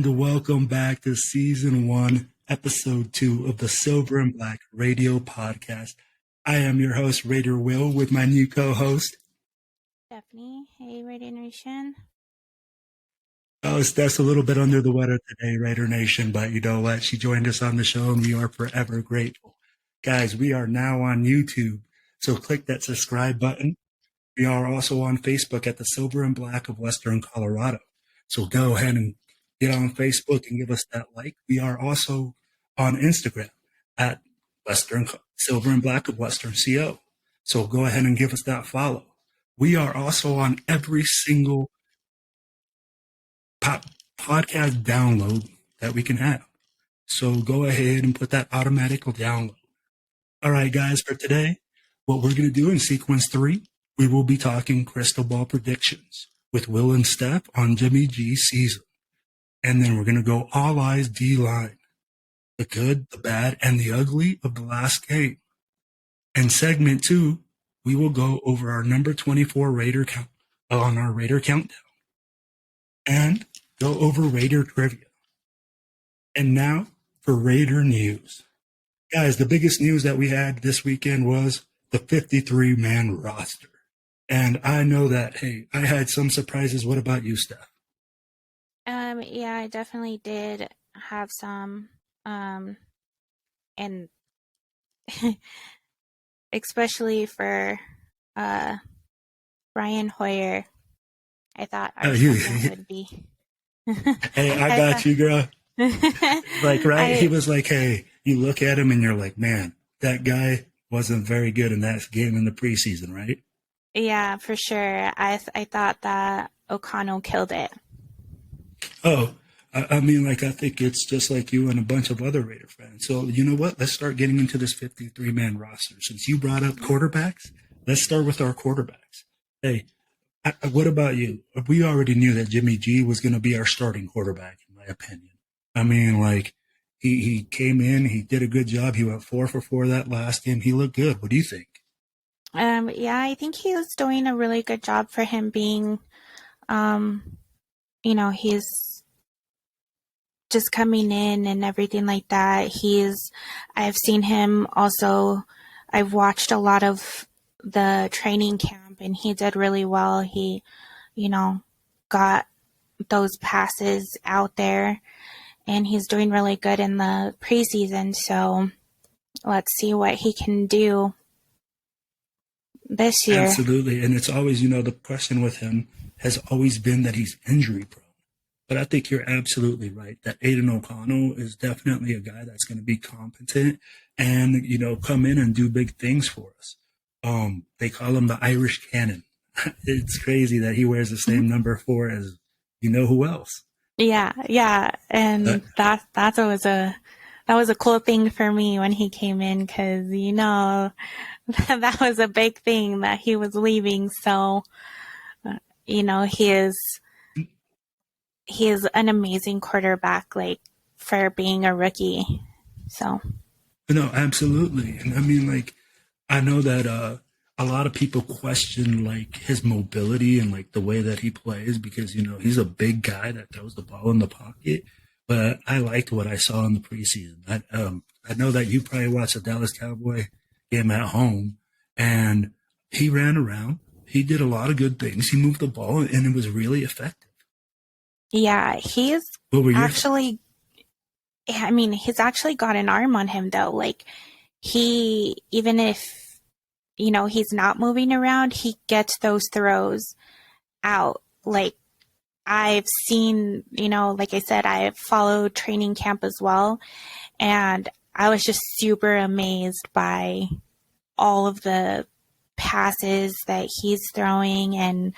and welcome back to Season 1, Episode 2 of the Silver and Black Radio Podcast. I am your host, Raider Will, with my new co-host, Stephanie. Hey, Raider Nation. Oh, Steph's a little bit under the weather today, Raider Nation, but you know what? She joined us on the show, and we are forever grateful. Guys, we are now on YouTube, so click that subscribe button. We are also on Facebook at the Silver and Black of Western Colorado. So go ahead and get on Facebook and give us that like. We are also on Instagram at Silver and Black of Western CO. So go ahead and give us that follow. We are also on every single podcast download that we can have. So go ahead and put that automatic download. All right, guys, for today, what we're going to do in sequence 3, we will be talking crystal ball predictions with Will and Steph on Jimmy G's season. And then we're going to go all eyes Dline, the good, the bad, and the ugly of the last game. In segment 2, we will go over our number 24 Raider count on our Raider countdown and go over Raider trivia. And now for Raider news. Guys, the biggest news that we had this weekend was the 53-man roster. And I know that, hey, I had some surprises. What about you, Steph? Yeah, I definitely did have some, and especially for Brian Hoyer, I thought our second would be. Hey, I got you, girl. He was like, hey, you look at him and you're like, man, that guy wasn't very good in that game in the preseason, right? Yeah, for sure. I thought that O'Connell killed it. Oh, I mean, I think it's just like you and a bunch of other Raider fans. So, you know what? Let's start getting into this 53-man roster. Since you brought up quarterbacks, let's start with our quarterbacks. Hey, what about you? We already knew that Jimmy G was going to be our starting quarterback, in my opinion. I mean, he came in, he did a good job. He went 4 for 4 that last game. He looked good. What do you think? Yeah, I think he was doing a really good job for him being, he's just coming in and everything like that. I've seen him also, I've watched a lot of the training camp and he did really well. He, got those passes out there and he's doing really good in the preseason. So let's see what he can do this year. Absolutely. And it's always, the question with him has always been that he's injury prone. But I think you're absolutely right that Aiden O'Connell is definitely a guy that's going to be competent and, come in and do big things for us. They call him the Irish Cannon. It's crazy that he wears the same number 4 as who else. Yeah. And that was a cool thing for me when he came in because, that was a big thing that he was leaving. So, he is an amazing quarterback, for being a rookie. So. No, absolutely. And I mean, I know that a lot of people question, his mobility and, the way that he plays because, he's a big guy that throws the ball in the pocket. But I liked what I saw in the preseason. I know that you probably watched the Dallas Cowboy game at home, and he ran around. He did a lot of good things. He moved the ball, and it was really effective. Yeah, he's actually got an arm on him, though. Even if, he's not moving around, he gets those throws out. I've seen, like I said, I've followed training camp as well, and I was just super amazed by all of the passes that he's throwing, and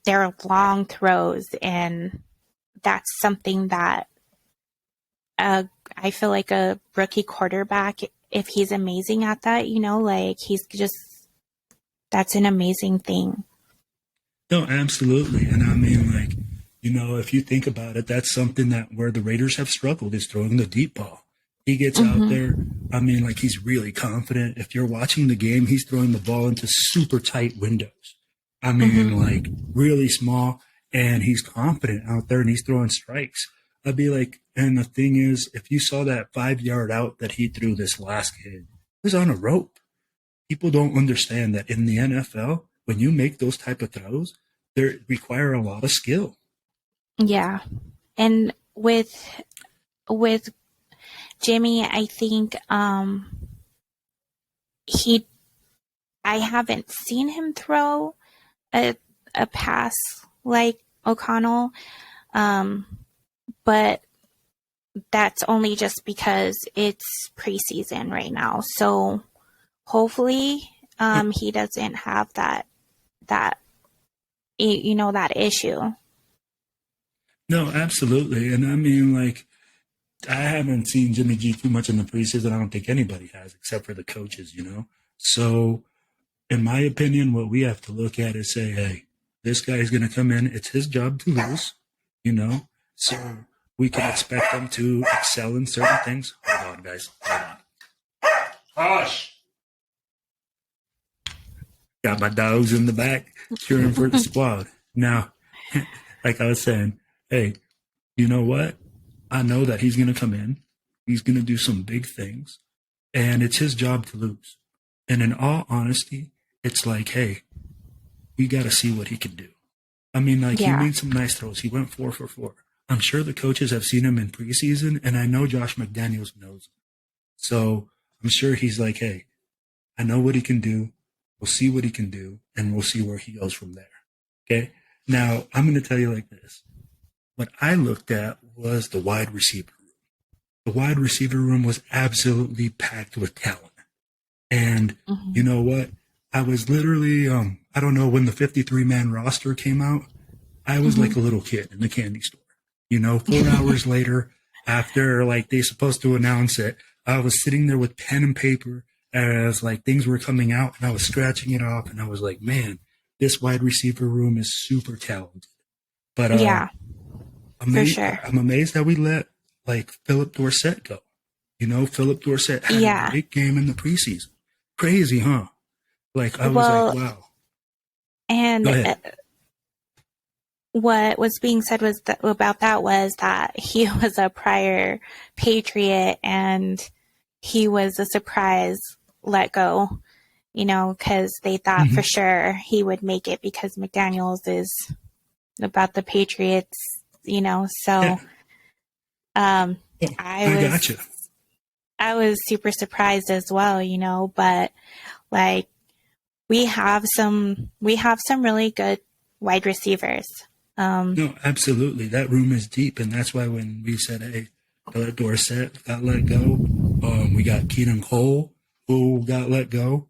they're long throws, and that's something that I feel like a rookie quarterback, if he's amazing at that, he's just, that's an amazing thing. No, absolutely. And I mean, if you think about it, that's something that where the Raiders have struggled is throwing the deep ball. He gets out there. I mean, he's really confident. If you're watching the game, he's throwing the ball into super tight windows. I mean, really small, and he's confident out there and he's throwing strikes. I'd be like, and the thing is, if you saw that 5 yard out that he threw this last game, it was on a rope. People don't understand that in the NFL, when you make those type of throws, they require a lot of skill. Yeah. And with Jimmy, I think I haven't seen him throw a pass like O'Connell, but that's only just because it's preseason right now. So hopefully he doesn't have that that issue. No, absolutely. And I mean, like, I haven't seen Jimmy G too much in the preseason. I don't think anybody has, except for the coaches. So, in my opinion, what we have to look at is say, hey, this guy is going to come in. It's his job to lose. So we can expect him to excel in certain things. Hold on, guys. Hold on. Hush! Got my dogs in the back cheering for the squad. Now, like I was saying, hey, you know what? I know that he's going to come in. He's going to do some big things. And it's his job to lose. And in all honesty, it's like, hey, we got to see what he can do. I mean, like, Yeah. he made some nice throws. He went 4 for 4. I'm sure the coaches have seen him in preseason, and I know Josh McDaniels knows him. So I'm sure he's like, hey, I know what he can do. We'll see what he can do, and we'll see where he goes from there. Okay? Now, I'm going to tell you like this. What I looked at was the wide receiver room. The wide receiver room was absolutely packed with talent. And you know what? I was literally, I don't know, when the 53-man roster came out, I was like a little kid in the candy store. 4 hours later, after like they supposed to announce it, I was sitting there with pen and paper as like things were coming out, and I was scratching it off, and I was like, man, this wide receiver room is super talented. But Yeah, for sure. I'm amazed that we let like Philip Dorsett go. Philip Dorsett had a great game in the preseason. Crazy, huh? Like, I was like, wow. And what was being said about that was that he was a prior Patriot and he was a surprise let go, because they thought for sure he would make it because McDaniels is about the Patriots, so I gotcha. I was super surprised as well, but like we have some really good wide receivers. No, absolutely. That room is deep, and that's why when we said, hey, Dorsett got let go, we got Keenan Cole who got let go.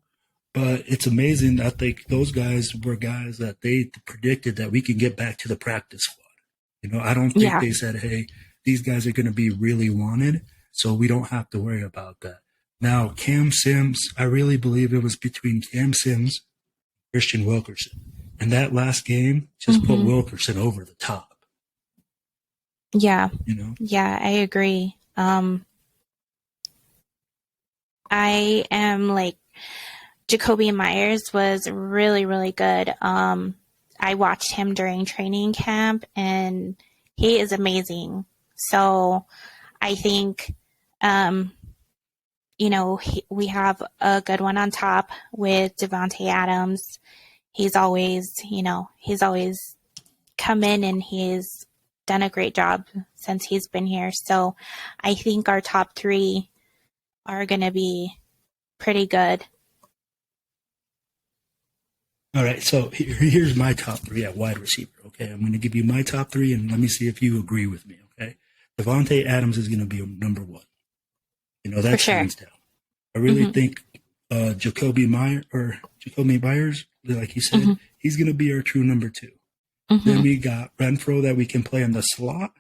But it's amazing. I think those guys were guys that they predicted that we can get back to the practice squad. I don't think they said, hey, these guys are going to be really wanted, so we don't have to worry about that. Now, Cam Sims, I really believe it was between Cam Sims and Christian Wilkerson. And that last game just put Wilkerson over the top. Yeah. Yeah, I agree. I am like, Jacoby Myers was really, really good. I watched him during training camp and he is amazing. So I think, we have a good one on top with Devontae Adams. He's always come in and he's done a great job since he's been here. So I think our top 3 are going to be pretty good. All right, so here's my top 3 at wide receiver, okay? I'm going to give you my top 3, and let me see if you agree with me, okay? Devontae Adams is going to be number 1. That's sure. hands down. I really think Jacoby Myers, like you said, he's going to be our true number 2. Then we got Renfro that we can play in the slot.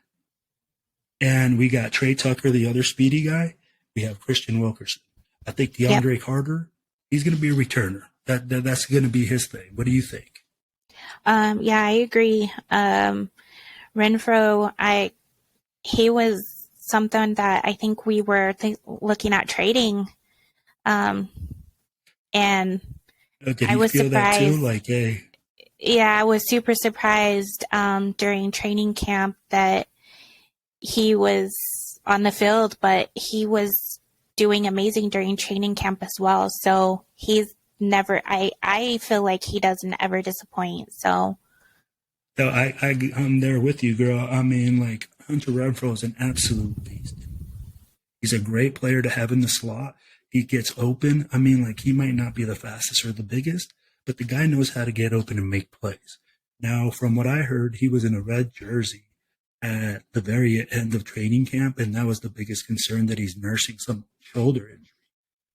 And we got Trey Tucker, the other speedy guy. We have Christian Wilkerson. I think DeAndre Carter, he's going to be a returner. That's going to be his thing. What do you think? Yeah, I agree. Renfro, he was something that I think we were looking at trading. And I was surprised. That too? Like, hey. Yeah, I was super surprised during training camp that, he was on the field, but he was doing amazing during training camp as well. So he's never, I feel like he doesn't ever disappoint. So. So I'm there with you, girl. I mean, like, Hunter Renfrow is an absolute beast. He's a great player to have in the slot. He gets open. I mean, like, he might not be the fastest or the biggest, but the guy knows how to get open and make plays. Now, from what I heard, he was in a red jersey at the very end of training camp, and that was the biggest concern, that he's nursing some shoulder injury.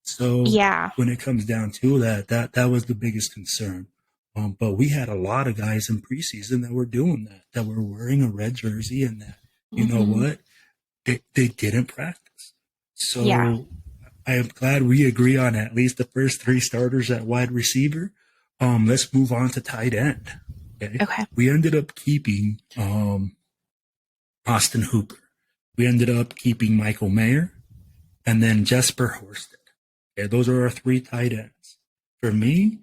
So Yeah. when it comes down to that was the biggest concern. But we had a lot of guys in preseason that were doing that were wearing a red jersey, and that, you know what, they didn't practice. So Yeah. I am glad we agree on at least the first three starters at wide receiver. Let's move on to tight end. Okay. We ended up keeping Austin Hooper. We ended up keeping Michael Mayer, and then Jesper Horsted. Okay, those are our three tight ends. For me,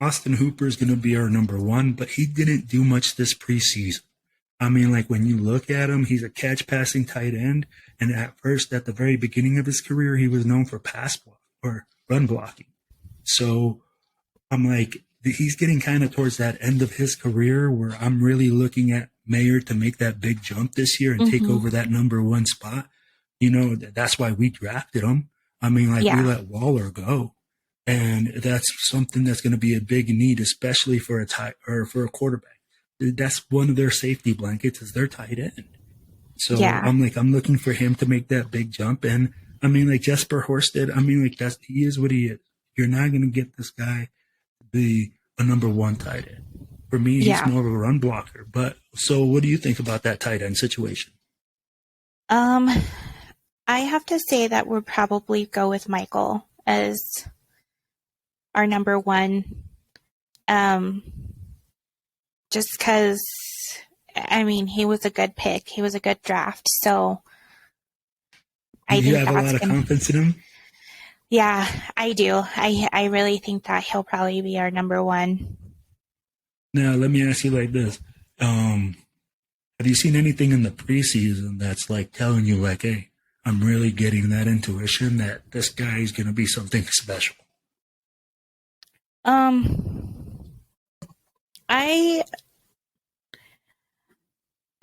Austin Hooper is going to be our number one, but he didn't do much this preseason. I mean, like, when you look at him, he's a catch-passing tight end, and at the very beginning of his career, he was known for pass block or run blocking. So I'm like, he's getting kind of towards that end of his career where I'm really looking at Mayer to make that big jump this year and take over that number one spot. You know, that's why we drafted him. I mean, like, we let Waller go. And that's something that's going to be a big need, especially for a quarterback. That's one of their safety blankets, is their tight end. So I'm looking for him to make that big jump. And I mean, like, Jesper Horsted, I mean, like, he is what he is. You're not going to get this guy to be a number one tight end. For me, he's more of a run blocker. But so what do you think about that tight end situation? I have to say that we'll probably go with Michael as our number one. Just because, I mean, he was a good pick. He was a good draft. So I think you have a lot of confidence in him? Yeah, I do. I really think that he'll probably be our number one. Now, let me ask you like this. Have you seen anything in the preseason that's like telling you, like, hey, I'm really getting that intuition that this guy is going to be something special?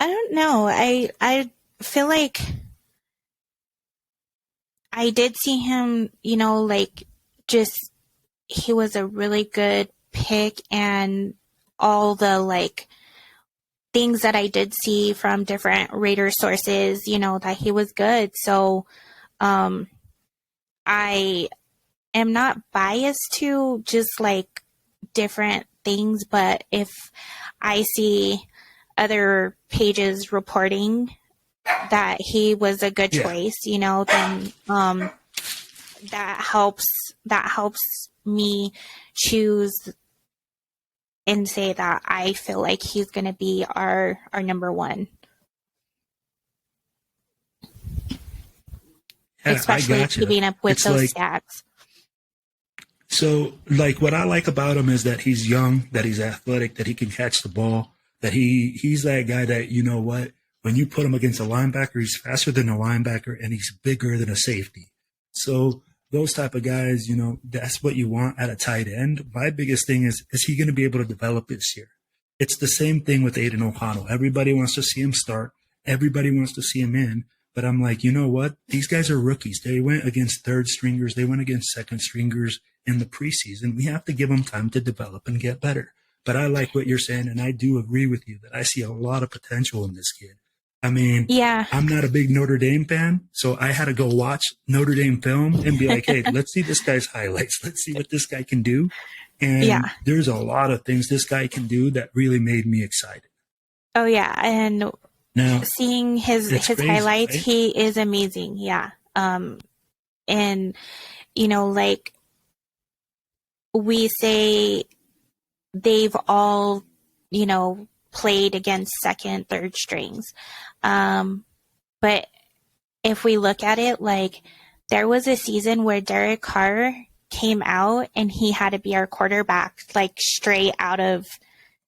I don't know. I feel like I did see him, you know, like, just, he was a really good pick, and all the, like, things that I did see from different Raider sources, you know, that he was good. So, I am not biased to just, like, different things, but if I see other pages reporting that he was a good choice, you know, then that helps me choose and say that I feel like he's going to be our number one. Yeah, especially keeping up with those stats. So, like, what I like about him is that he's young, that he's athletic, that he can catch the ball, that he's that guy that, you know what, when you put him against a linebacker, he's faster than a linebacker, and he's bigger than a safety. So those type of guys, you know, that's what you want at a tight end. My biggest thing is he going to be able to develop this year? It's the same thing with Aiden O'Connell. Everybody wants to see him start. Everybody wants to see him in. But I'm like, you know what? These guys are rookies. They went against third stringers. They went against second stringers in the preseason. We have to give them time to develop and get better. But I like what you're saying, and I do agree with you that I see a lot of potential in this kid. I mean, I'm not a big Notre Dame fan, so I had to go watch Notre Dame film and be like, hey, let's see this guy's highlights. Let's see what this guy can do. And there's a lot of things this guy can do that really made me excited. Oh, yeah. And now, seeing his crazy, highlights, right? he is amazing. Yeah. And, you know, like we say they've all, you know, played against second, third strings. But if we look at it, like, there was a season where Derek Carr came out and he had to be our quarterback, like, straight out of,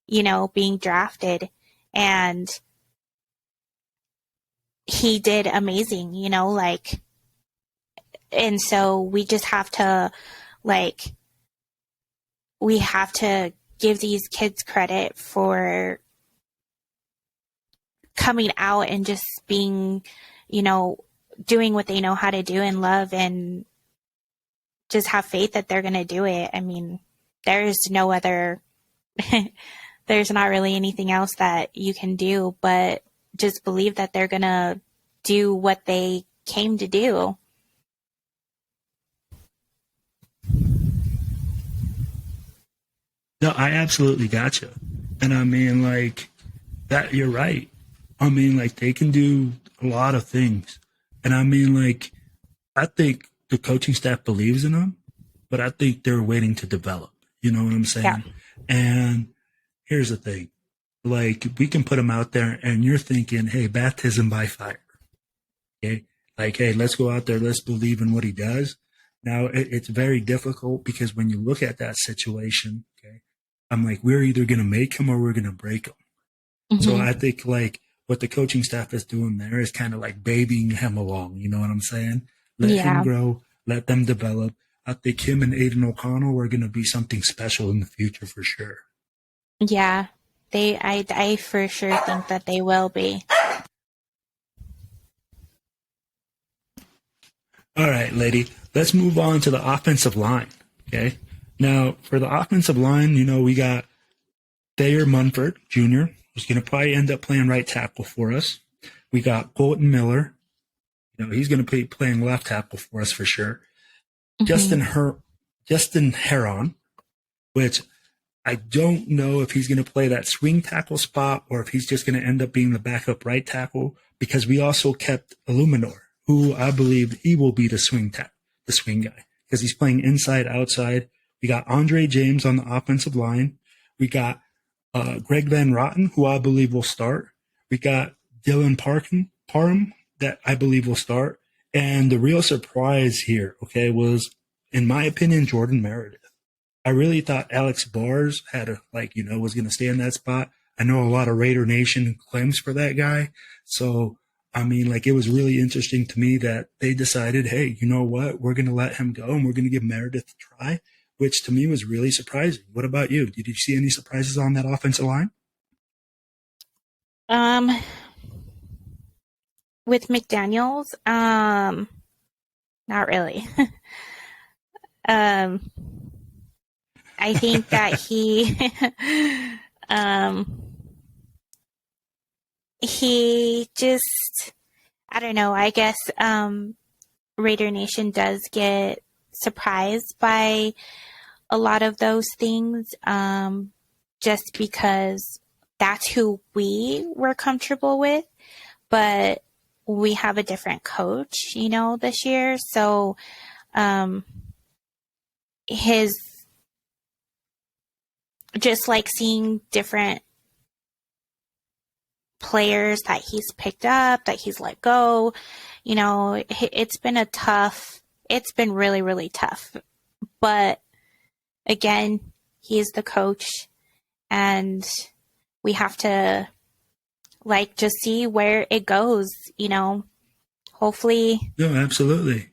you know, being drafted. And he did amazing, you know, like, and so we just have to, like, we have to give these kids credit for coming out and just being, you know, doing what they know how to do and love, and just have faith that they're going to do it. I mean, there's no other, there's not really anything else that you can do, but just believe that they're going to do what they came to do. No, I absolutely gotcha. And I mean, like, that, you're right. I mean, like, they can do a lot of things. And I mean, like, I think the coaching staff believes in them, but I think they're waiting to develop. You know what I'm Yeah. saying? And here's the thing. Like, we can put them out there and you're thinking, hey, baptism by fire. Okay. Like, hey, let's go out there. Let's believe in what he does. Now, it's very difficult because when you look at that situation, okay, I'm like, we're either going to make him or we're going to break him. Mm-hmm. So I think, like, what the coaching staff is doing there is kind of like babying him along. You know what I'm saying? Let him grow, let them develop. I think him and Aiden O'Connell are going to be something special in the future for sure. Yeah. I for sure think that they will be. All right, lady, let's move on to the offensive line. Okay. Now, for the offensive line, you know, we got Thayer Munford Jr., who's going to probably end up playing right tackle for us. We got Colton Miller. You know, he's going to be playing left tackle for us for sure. Mm-hmm. Justin Heron, which I don't know if he's going to play that swing tackle spot or if he's just going to end up being the backup right tackle, because we also kept Illuminor, who I believe he will be the swing guy, because he's playing inside, outside. We got Andre James on the offensive line. We got Greg Van Rotten, who I believe will start. We got Dylan Parham, that I believe will start. And the real surprise here, okay, was, in my opinion, Jordan Meredith. I really thought Alex Bars was going to stay in that spot. I know a lot of Raider Nation claims for that guy. So, I mean, like, it was really interesting to me that they decided, hey, you know what? We're going to let him go and we're going to give Meredith a try, which to me was really surprising. What about you? Did you see any surprises on that offensive line? With McDaniels, not really. I think that he just, I don't know, I guess Raider Nation does get surprised by a lot of those things, just because that's who we were comfortable with, but we have a different coach, you know, this year. So his, just like seeing different players that he's picked up, that he's let go, you know, it's been really, really tough. But again, he's the coach and we have to, like, just see where it goes, you know, hopefully. No, absolutely.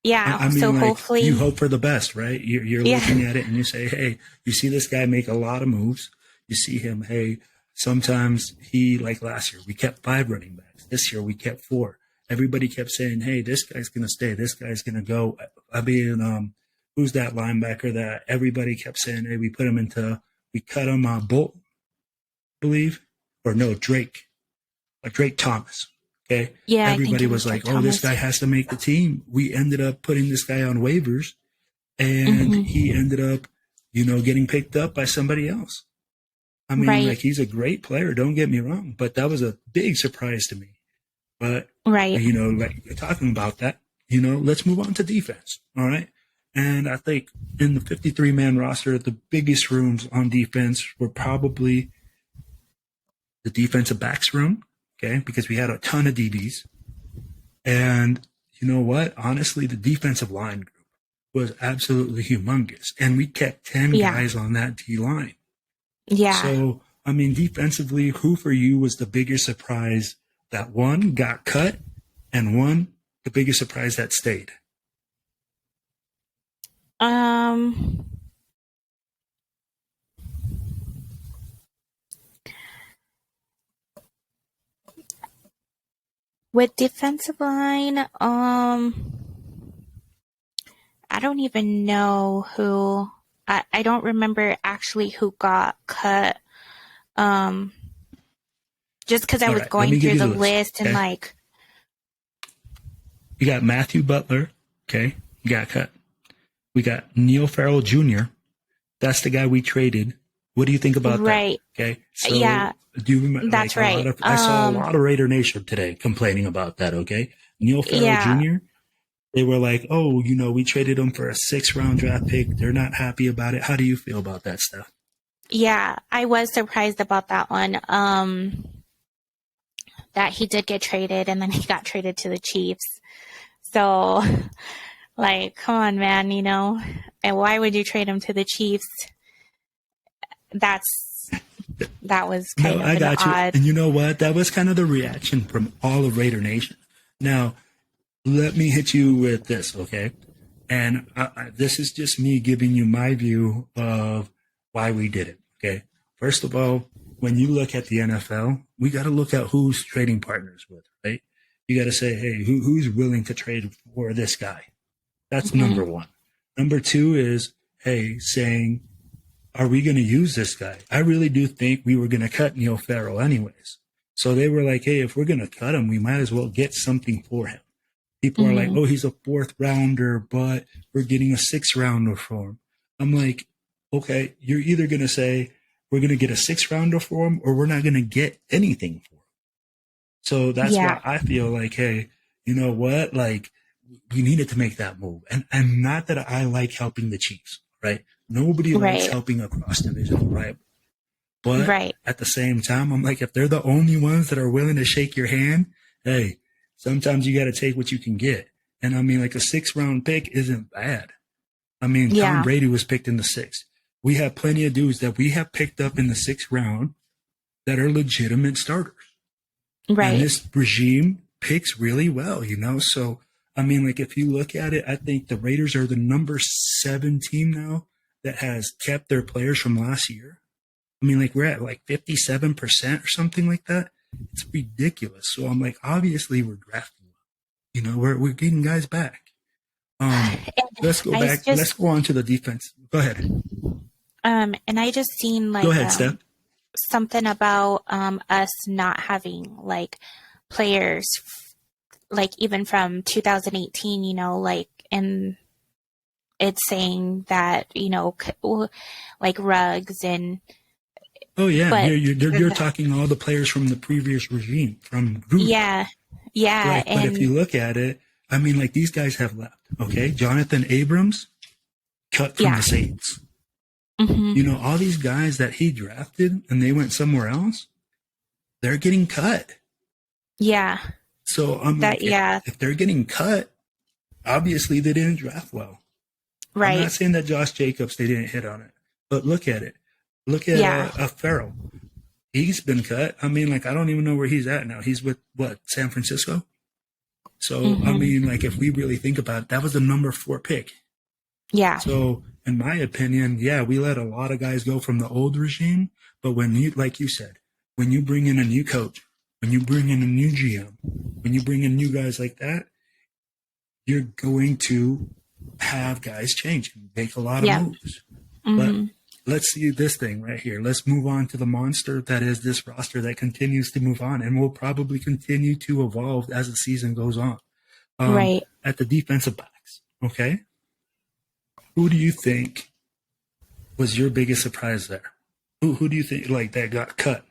Yeah. I mean, so like, hopefully you hope for the best, right? You're looking at it and you say, hey, you see this guy make a lot of moves. You see him, hey, sometimes like last year, we kept 5 running backs. This year, we kept 4. Everybody kept saying, hey, this guy's going to stay. This guy's going to go. I mean, who's that linebacker that everybody kept saying, hey, we cut him, Bolt, I believe, or no, Drake Thomas. Okay. Yeah, everybody was like, oh, this guy has to make the team. We ended up putting this guy on waivers and he ended up, you know, getting picked up by somebody else. I mean, like, he's a great player. Don't get me wrong, but that was a big surprise to me. But, you know, like, talking about that, you know, let's move on to defense. All right. And I think in the 53-man roster, the biggest rooms on defense were probably the defensive backs room. Okay, because we had a ton of DBs. And you know what? Honestly, the defensive line group was absolutely humongous. And we kept 10 guys on that D line. Yeah. So, I mean, defensively, who for you was the biggest surprise that one got cut and one, the biggest surprise that stayed? With defensive line, I don't even know who. I don't remember actually who got cut. Just because I was going through the list and like. You got Matthew Butler, okay? You got cut. We got Neil Farrell Jr. That's the guy we traded. What do you think about that? Okay. So yeah. Do you remember? That's right. I saw a lot of Raider Nation today complaining about that. Okay. Neil Farrell Jr. They were like, oh, we traded him for a 6th-round draft pick. They're not happy about it. How do you feel about that stuff? Yeah, I was surprised about that one. That he did get traded and then he got traded to the Chiefs. So, like, come on, man, and why would you trade him to the Chiefs? That was kind of I got odd. You. And you know what? That was kind of the reaction from all of Raider Nation. Now, let me hit you with this, okay? And this is just me giving you my view of why we did it, okay? First of all, when you look at the NFL, we got to look at who's trading partners with, right? You got to say, hey, who's willing to trade for this guy? That's number one. Number two is, hey, saying, are we going to use this guy? I really do think we were going to cut Neil Farrell anyways. So they were like, hey, if we're going to cut him, we might as well get something for him. People are like, oh, he's a 4th rounder, but we're getting a 6th rounder for him. I'm like, okay, you're either going to say we're going to get a 6th rounder for him or we're not going to get anything for him. So that's why I feel like, hey, you know what? Like, we needed to make that move. And not that I like helping the Chiefs, right? Nobody likes helping a cross-divisional rival. But at the same time, I'm like, if they're the only ones that are willing to shake your hand, hey, sometimes you got to take what you can get. And I mean, like a 6th-round pick isn't bad. I mean, Tom Brady was picked in the 6th. We have plenty of dudes that we have picked up in the 6th round that are legitimate starters. Right. And this regime picks really well, So, I mean, like if you look at it, I think the Raiders are the number 7 team now that has kept their players from last year. I mean, like we're at like 57% or something like that. It's ridiculous. So I'm like, obviously we're drafting. We're getting guys back. Let's go back. Let's go on to the defense. Go ahead. And I just seen like go ahead, Steph. Something about us not having like players like even from 2018, like, and it's saying that, like Ruggs and. Oh yeah, you're talking all the players from the previous regime from Goof. Yeah. Right. But if you look at it, I mean, like these guys have left. Okay, Jonathan Abrams cut from the Saints. All these guys that he drafted and they went somewhere else, they're getting cut. Yeah. So I'm like, if they're getting cut, obviously they didn't draft well. Right. I'm not saying that Josh Jacobs, they didn't hit on it, but look at it. Look at Farrell. He's been cut. I mean, like, I don't even know where he's at now. He's with, San Francisco? So, I mean, like, if we really think about it, that was the number 4 pick. Yeah. So, in my opinion, we let a lot of guys go from the old regime. But when you, like you said, when you bring in a new coach, when you bring in a new GM, when you bring in new guys like that, you're going to have guys change and make a lot of moves. But let's see this thing right here. Let's move on to the monster that is this roster that continues to move on and will probably continue to evolve as the season goes on. At the defensive backs, okay? Who do you think was your biggest surprise there? Who do you think like that got cut?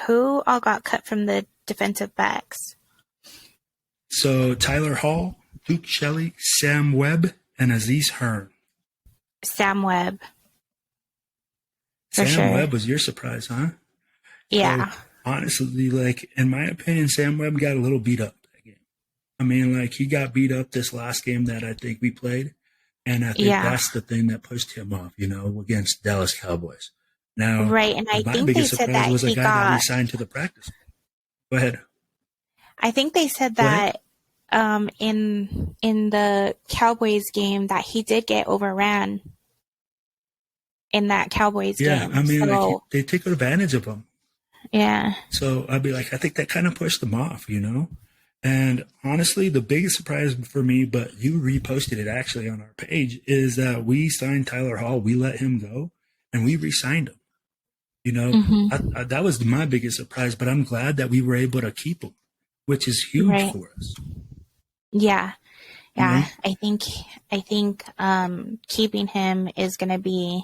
Who all got cut from the defensive backs? So Tyler Hall, Duke Shelley, Sam Webb, and Aziz Hearn. Sam Webb. Sam Webb was your surprise, huh? Yeah. So, honestly, like, in my opinion, Sam Webb got a little beat up that game. I mean, like, he got beat up this last game that I think we played. And I think that's the thing that pushed him off, against Dallas Cowboys. Now, Right. And I my think they biggest said surprise that was a he guy that got, re-signed to the practice. Go ahead. I think they said Go ahead. that in the Cowboys game that he did get overran in that Cowboys Yeah, game. I mean, like So they take advantage of him. yeah. So I'd be like, I think that kind of pushed them off, you know? And honestly, the biggest surprise for me, but you reposted it actually on our page, is that we signed Tyler Hall. We let him go and we re signed him. You know, Hmm. that was my biggest surprise, but I'm glad that we were able to keep him, which is huge Right. for us, Yeah. you Yeah. know? I think keeping him is gonna be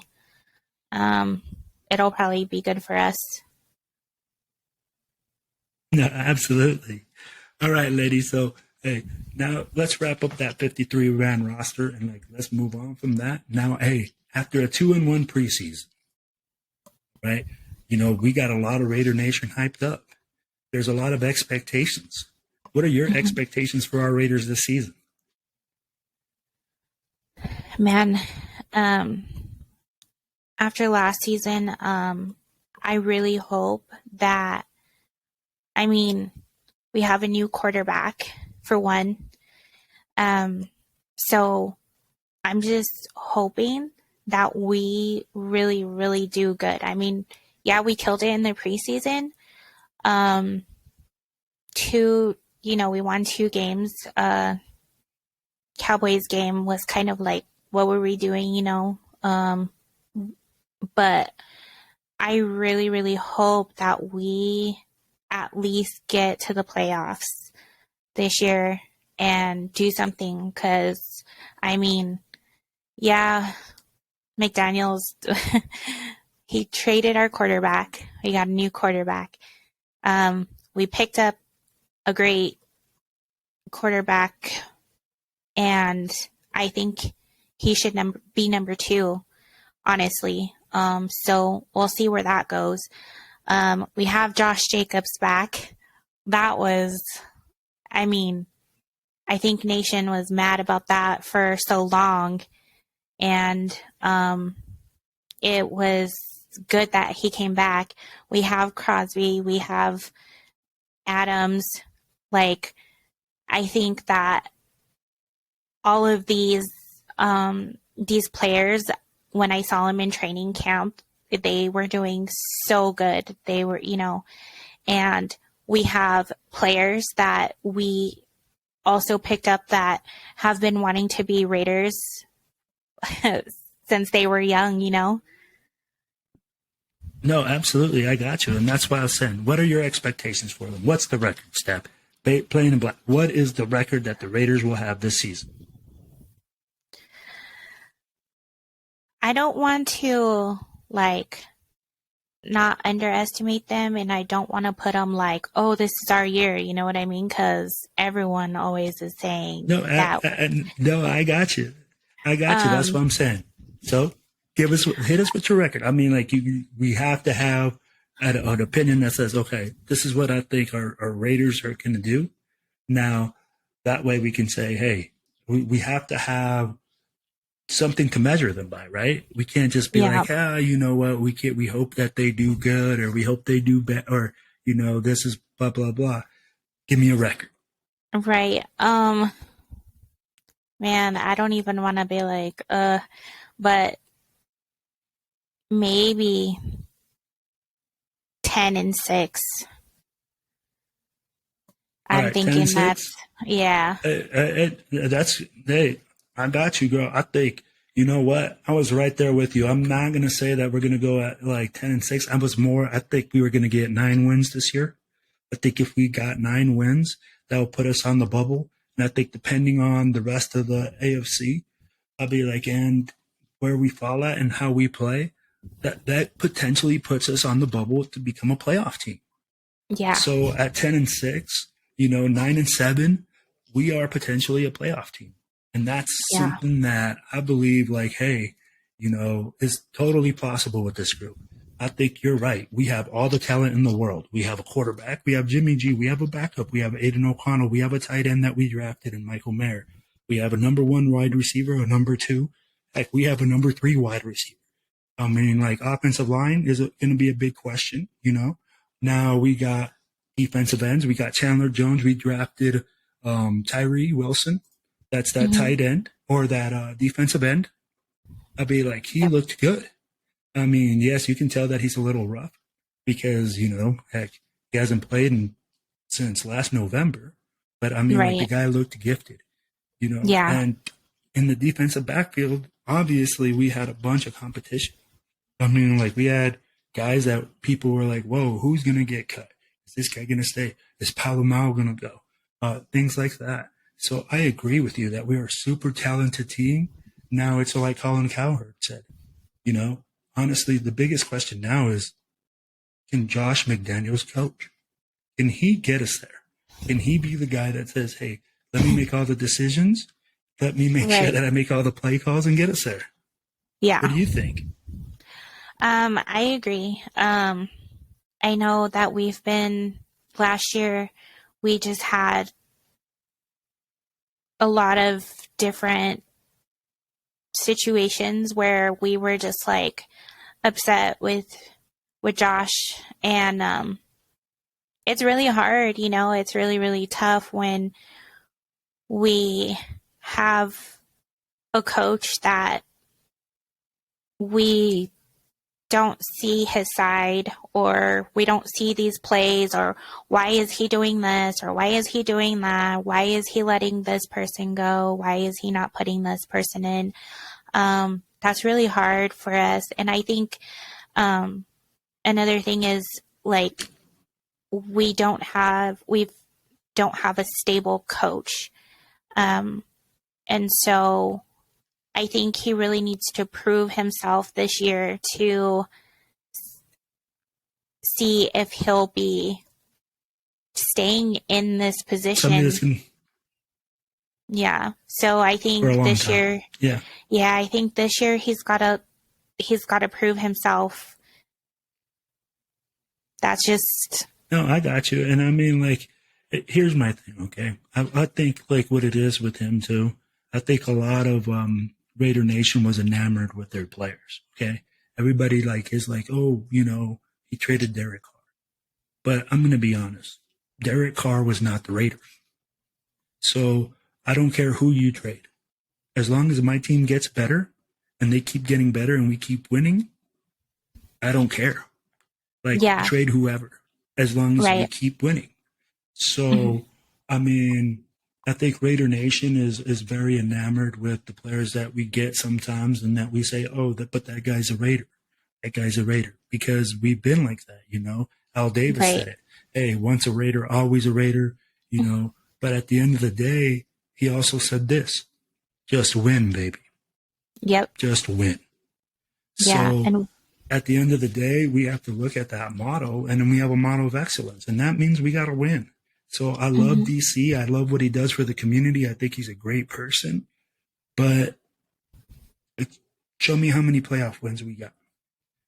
um it'll probably be good for us. No, absolutely. All right, ladies. So, hey, now let's wrap up that 53 man roster and like let's move on from that. Now, hey, after a 2-1 preseason, right? You know, we got a lot of Raider Nation hyped up. There's a lot of expectations. What are your Mhm. expectations for our Raiders this season? Man, um after last season, I really hope that I mean, we have a new quarterback for one. Um so I'm just hoping that we really, really do good. I mean, yeah, we killed it in the preseason. Um, we won 2 games. Cowboys game was kind of like, what were we doing? But I really, really hope that we at least get to the playoffs this year and do something. Because, I mean, yeah, McDaniels, he traded our quarterback. We got a new quarterback. We picked up a great quarterback, and I think he should be number 2, honestly. So we'll see where that goes. We have Josh Jacobs back. That was, I mean, I think Nation was mad about that for so long, and it was good that he came back. We have Crosby, we have Adams. Like, I think that all of these players, when I saw them in training camp, they were doing so good. They were, and we have players that we also picked up that have been wanting to be Raiders since they were young. No, absolutely. I got you. And that's why I was saying, what are your expectations for them? What's the record, Step? Plain and black. What is the record that the Raiders will have this season? I don't want to, like, not underestimate them, and I don't want to put them like, oh, this is our year. You know what I mean? Because everyone always is saying No, that. no, I got you. I got you. That's Um, what I'm saying. So hit us with your record. I mean, like we have to have an opinion that says, okay, this is what I think our Raiders are going to do. Now, that way we can say, hey, we have to have something to measure them by, right? We can't just be yeah, like, you know what? We hope that they do good, or we hope they do bad, or this is blah blah blah. Give me a record. right. Man, I don't even want to be like, but maybe 10-6. All I'm right, 10 and thinking that's, 6. yeah, That's hey, I got you, girl. I think you know what? I was right there with you. I'm not gonna say that we're gonna go at like 10 and 6. I think we were gonna get 9 wins this year. I think if we got 9 wins, that will put us on the bubble. And I think depending on the rest of the AFC, I'll be like, and where we fall at and how we play, that potentially puts us on the bubble to become a playoff team. yeah, So at 10 and 6, 9 and 7, we are potentially a playoff team. And that's yeah, something that I believe like, hey, is totally possible with this group. I think you're right. We have all the talent in the world. We have a quarterback. We have Jimmy G. We have a backup. We have Aiden O'Connell. We have a tight end that we drafted in Michael Mayer. We have a number 1 wide receiver, a number 2. Heck, we have a number 3 wide receiver. I mean, like offensive line is going to be a big question, you know. Now we got defensive ends. We got Chandler Jones. We drafted Tyree Wilson. That's that Mm-hmm. tight end or that defensive end. I'd be like, he Yep. looked good. I mean, yes, you can tell that he's a little rough because, you know, heck, he hasn't played since last November. But I mean, like the Right. guy looked gifted, you know. Yeah. And in the defensive backfield, obviously we had a bunch of competition. I mean, like we had guys that people were like, "Whoa, who's gonna get cut? Is this guy gonna stay? Is Palomao gonna go?" Things like that. So I agree with you that we are a super talented team. Now it's like Colin Cowherd said. You know, honestly, the biggest question now is, can Josh McDaniels coach? Can he get us there? Can he be the guy that says, "Hey, let me make all the decisions. Let me make sure Right. that I make all the play calls and get us there"? Yeah. What do you think? I agree. I know that last year, we just had a lot of different situations where we were just like upset with Josh, and it's really hard, you know, it's really, really tough when we have a coach that we don't see his side, or we don't see these plays, or why is he doing this, or why is he doing that, why is he letting this person go, why is he not putting this person in. That's really hard for us. And I think another thing is, like, we don't have a stable coach, and so I think he really needs to prove himself this year to see if he'll be staying in this Somebody position. that's going Yeah. So I think for a long this time. year, Yeah. I think this year he's got to prove himself. That's just No, I got you. And I mean, like, here's my thing, okay? I think, like, what it is with him, too, I think a lot of Raider Nation was enamored with their players, okay? Everybody, like, is like, oh, you know, he traded Derek Carr. But I'm going to be honest. Derek Carr was not the Raiders. So I don't care who you trade. As long as my team gets better and they keep getting better and we keep winning, I don't care. Like, yeah, trade whoever, as long as we right. keep winning. So, Mhm. I mean, I think Raider Nation is very enamored with the players that we get sometimes, and that we say, "Oh, but that guy's a Raider. That guy's a Raider," because we've been like that, you know. Al Davis Right. said it. Hey, once a Raider, always a Raider, you know. But at the end of the day, he also said this: just win, baby. Yep. Just win. Yeah. So And at the end of the day, we have to look at that motto, and then we have a motto of excellence, and that means we got to win. So I love mhm. DC. I love what he does for the community. I think he's a great person, but show me how many playoff wins we got.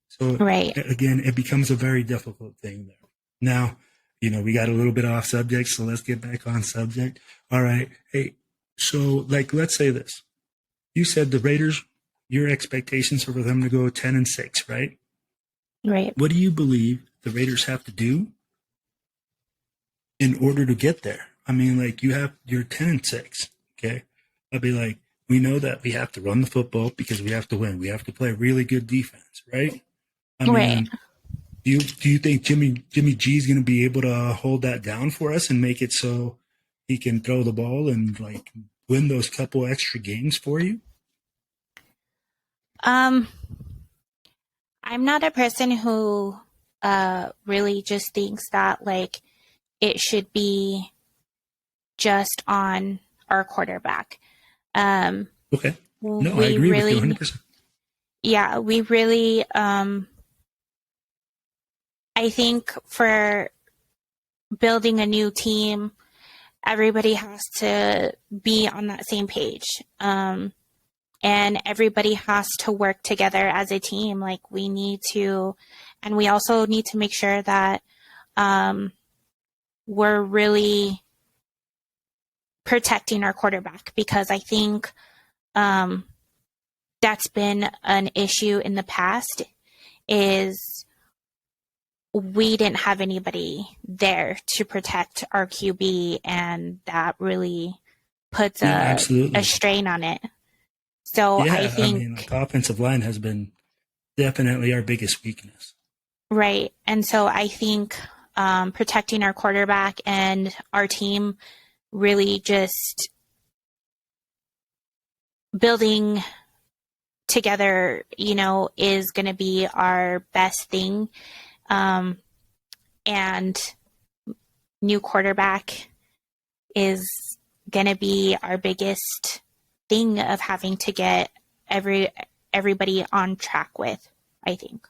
So Right. again, it becomes a very difficult thing there. Now, you know, we got a little bit off subject, so let's get back on subject. All right. Hey, so like, let's say this. You said the Raiders, your expectations are for them to go 10-6, right? Right. What do you believe the Raiders have to do in order to get there? I mean, like you're 10-6, okay? I'd be like, we know that we have to run the football because we have to win. We have to play really good defense, right? I Right. mean, do you think Jimmy G is going to be able to hold that down for us and make it so he can throw the ball and like win those couple extra games for you? Um, I'm not a person who really just thinks that, like, it should be just on our quarterback. Um, Okay. No, I we agree with you really, 100%. yeah, we really, I think for building a new team, everybody has to be on that same page. And everybody has to work together as a team. Like, we need to, and we also need to make sure that we're really protecting our quarterback, because I think that's been an issue in the past is we didn't have anybody there to protect our QB, and that really puts No, a absolutely. strain on it. So I Yeah, I mean, think, like offensive line has been definitely our biggest weakness. right. And so I think protecting our quarterback and our team, really just building together, is going to be our best thing. Um, and new quarterback is going to be our biggest thing of having to get everybody on track with, I think.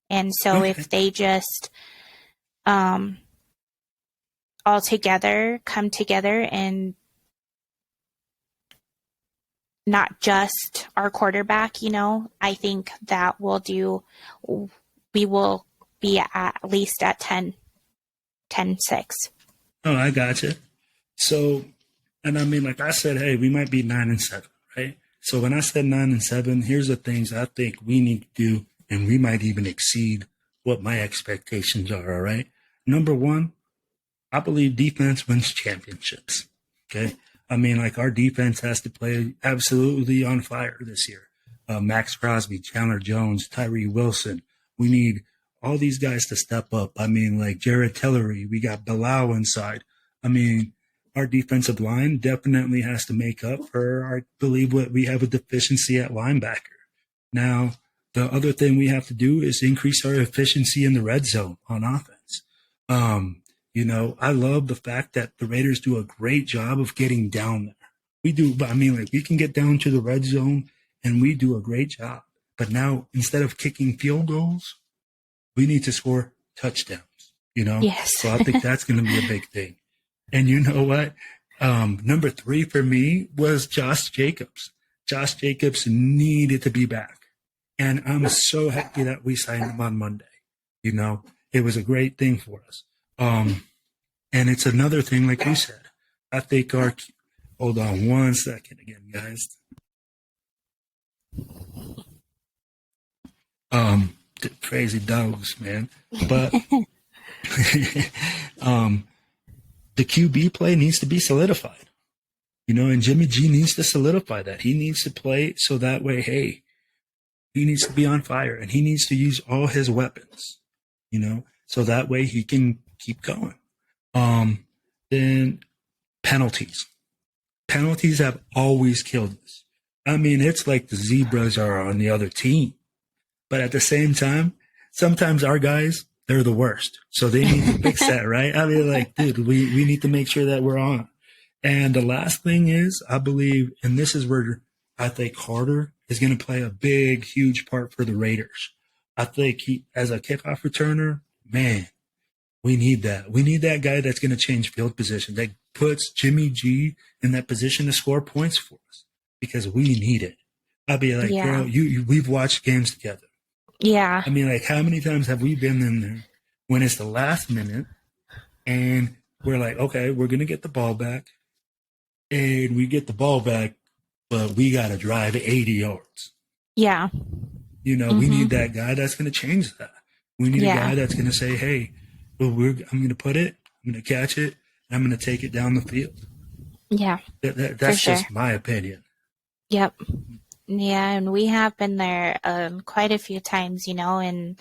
And so Okay. if they just um, all together come together, and not just our quarterback, I think that we will be at least at 10-6. Oh, I gotcha. So, and I mean, like I said, hey, we might be 9-7, right? So when I said 9-7, here's the things I think we need to do, and we might even exceed what my expectations are. All right. Number one, I believe defense wins championships. Okay. I mean, like our defense has to play absolutely on fire this year. Max Crosby, Chandler Jones, Tyree Wilson. We need all these guys to step up. I mean, like Jared Tillery, we got Bilal inside. I mean, our defensive line definitely has to make up for, I believe, what we have a deficiency at linebacker. Now, the other thing we have to do is increase our efficiency in the red zone on offense. Um, I love the fact that the Raiders do a great job of getting down there. We do, but I mean, like we can get down to the red zone and we do a great job. But now instead of kicking field goals, we need to score touchdowns. Yes. So I think that's going to be a big thing. And you know what? Number 3 for me was Josh Jacobs. Josh Jacobs needed to be back. And I'm so happy that we signed him on Monday. It was a great thing for us. And it's another thing, like you said, I think hold on one second again, guys. The crazy dogs, man. But the QB play needs to be solidified, and Jimmy G needs to solidify that. He needs to play so that way, hey, he needs to be on fire and he needs to use all his weapons, so that way he can keep going. Then penalties. Penalties have always killed us. I mean, it's like the zebras are on the other team. But at the same time, sometimes our guys, they're the worst. So they need to fix that, right? I mean, like, dude, we need to make sure that we're on. And the last thing is, I believe, and this is where I think Carter is going to play a big, huge part for the Raiders. I think he, as a kickoff returner, man, we need that. We need that guy that's going to change field position, that puts Jimmy G in that position to score points for us because we need it. I'll be like, Yeah. girl, we've watched games together. Yeah. I mean, like, how many times have we been in there when it's the last minute and we're like, okay, we're going to get the ball back and we get the ball back, but we got to drive 80 yards. Yeah. We need that guy that's going to change that. We need a guy that's going to say, hey, I'm going to put it, I'm going to catch it, and I'm going to take it down the field. Yeah. That's just my opinion. Yep. Yeah, and we have been there quite a few times, and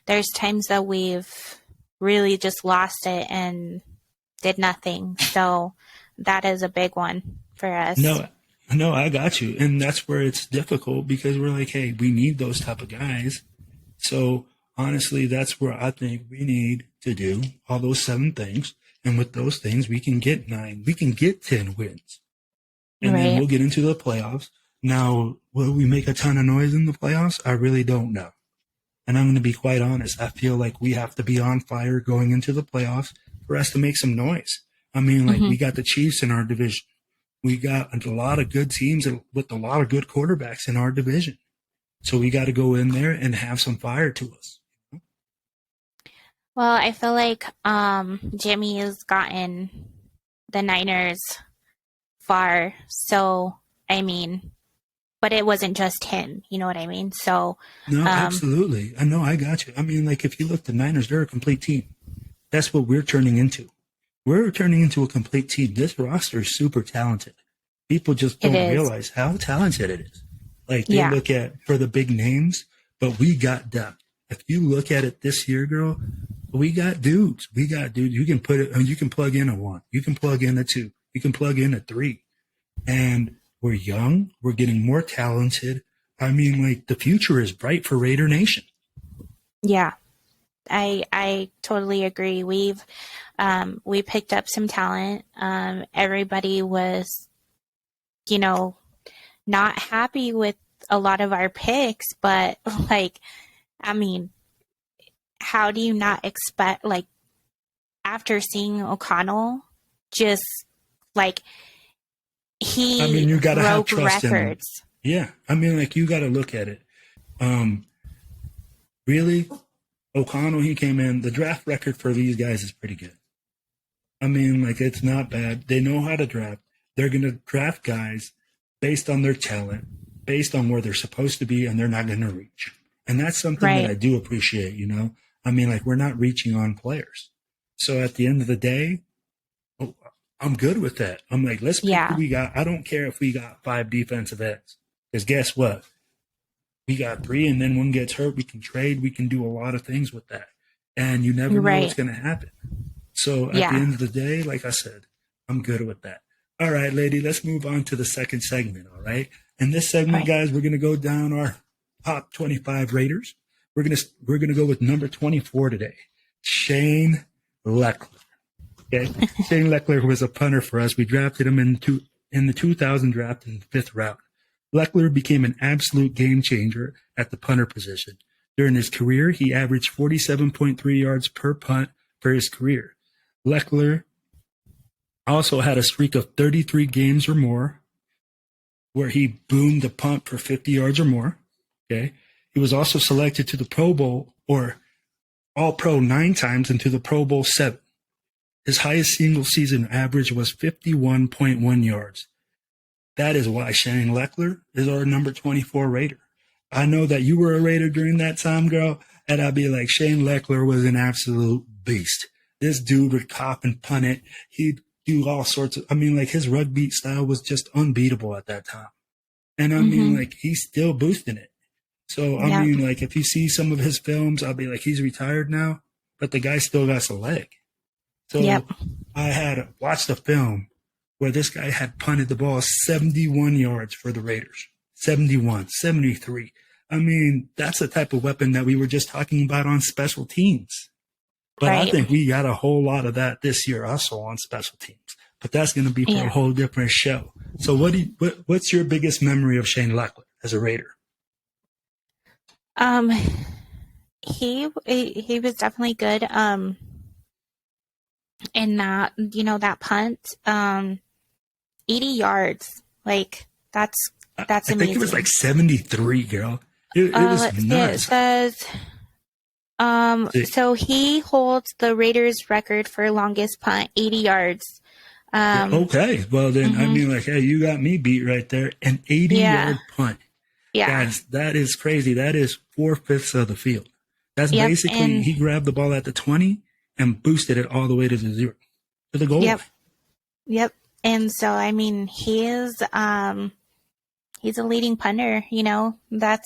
there's times that we've really just lost it and did nothing. So that is a big one for us. No, I got you. And that's where it's difficult because we're like, hey, we need those type of guys. So honestly, that's where I think we need to do all those 7 things. And with those things, we can get 9, we can get 10 wins. And then we'll get into the playoffs. Now, will we make a ton of noise in the playoffs? I really don't know. And I'm going to be quite honest. I feel like we have to be on fire going into the playoffs for us to make some noise. I mean, like we got the Chiefs in our division. We got a lot of good teams with a lot of good quarterbacks in our division. So we got to go in there and have some fire to us. Well, I feel like Jimmy has gotten the Niners far. So, I mean, but it wasn't just him. You know what I mean? So, No, absolutely. I know. I got you. I mean, like, if you look, the Niners, they're a complete team. That's what we're turning into. We're turning into a complete team. This roster is super talented. People just don't realize how talented it is. Like, they look at for the big names, but we got depth. If you look at it this year, girl, we got dudes. We got dudes. You can put it, you can plug in a 1. You can plug in a 2. You can plug in a 3. And we're young. We're getting more talented. I mean, like, the future is bright for Raider Nation. Yeah. I totally agree. We picked up some talent. Everybody was, you know, not happy with a lot of our picks, but like, I mean, how do you not expect, like, after seeing O'Connell, just like, you gotta have trust records. In him. Yeah. I mean, like, you gotta look at it. Really, O'Connell, he came in, the draft record for these guys is pretty good. I mean, like, it's not bad. They know how to draft. They're going to draft guys based on their talent, based on where they're supposed to be, and they're not going to reach. And that's something that I do appreciate, you know? I mean, like, we're not reaching on players. So at the end of the day, I'm good with that. I'm like, let's pick who we got. I don't care if we got 5 defensive ends. Because guess what? We got 3, and then one gets hurt. We can trade. We can do a lot of things with that. And you never know what's going to happen. So at the end of the day, like I said, I'm good with that. All right, lady, let's move on to the second segment, all right? In this segment, guys, we're going to go down our top 25 Raiders. We're going to go with number 24 today, Shane Lechler. Okay? Shane Lechler was a punter for us. We drafted him in the 2000 draft in the 5th round. Lechler became an absolute game changer at the punter position. During his career, he averaged 47.3 yards per punt for his career. Lechler also had a streak of 33 games or more where he boomed a punt for 50 yards or more. Okay. He was also selected to the Pro Bowl or All-Pro 9 times and to the Pro Bowl 7. His highest single season average was 51.1 yards. That is why Shane Lechler is our number 24 Raider. I know that you were a Raider during that time, girl, and I'd be like, Shane Lechler was an absolute beast. This dude would cop and punt it. He'd do all sorts of, I mean, like, his rugby style was just unbeatable at that time. And I mean, like, he's still boosting it. So, I mean, like, if you see some of his films, I'll be like, he's retired now, but the guy still got a leg. So I had watched a film where this guy had punted the ball 71 yards for the Raiders. 71, 73. I mean, that's the type of weapon that we were just talking about on special teams. But I think we got a whole lot of that this year also on special teams. But that's going to be for a whole different show. So what's your biggest memory of Shane Lechler as a Raider? He was definitely good. In that, you know, that punt, 80 yards. Like, that's amazing. I think it was like 73, girl. It was nuts. It says, so he holds the Raiders record for longest punt, 80 yards. Okay. Well, then, I mean, like, hey, you got me beat right there. An 80-yard punt. Yeah. Guys, that is crazy. That is 4/5 of the field. That's basically, he grabbed the ball at the 20 and boosted it all the way to the goal. Yep. And so, I mean, he's a leading punter, you know, for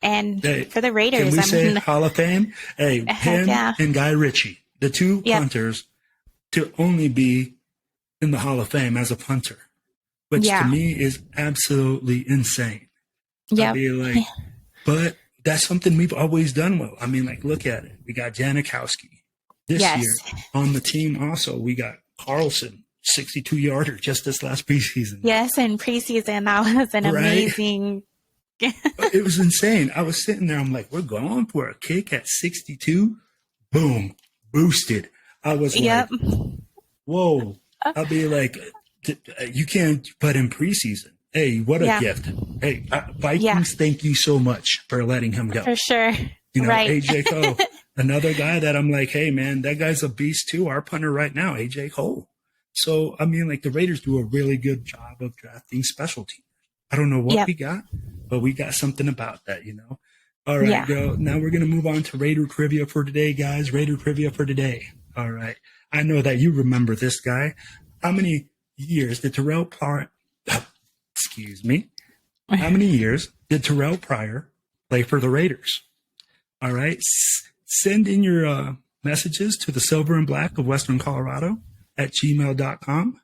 the Raiders. Can we say Hall of Fame? Hey, him and Guy Ritchie, the 2 punters to only be in the Hall of Fame as a punter, which to me is absolutely insane. Yeah. Like, but that's something we've always done well. I mean, like, look at it. We got Janikowski. This year on the team also, we got Carlson, 62-yarder just this last preseason. Yes, in preseason, that was an amazing. It was insane. I was sitting there, I'm like, we're going for a kick at 62. Boom, boosted. I was like, whoa. I'll be like, you can't put in preseason. Hey, what a gift. Hey, Vikings, thank you so much for letting him go. For sure. You know, AJ Cole. Another guy that I'm like, hey, man, that guy's a beast too. Our punter right now, AJ Cole. So, I mean, like, the Raiders do a really good job of drafting special teams. I don't know what Yep. we got, but we got something about that, you know? All right, Yeah. girl. Now we're going to move on to Raider trivia for today, guys. Raider trivia for today. All right. I know that you remember this guy. How many years did Terrell Pryor, excuse me, how many years did Terrell Pryor play for the Raiders? All right. Send in your messages to the Silver and Black of Western Colorado at gmail.com,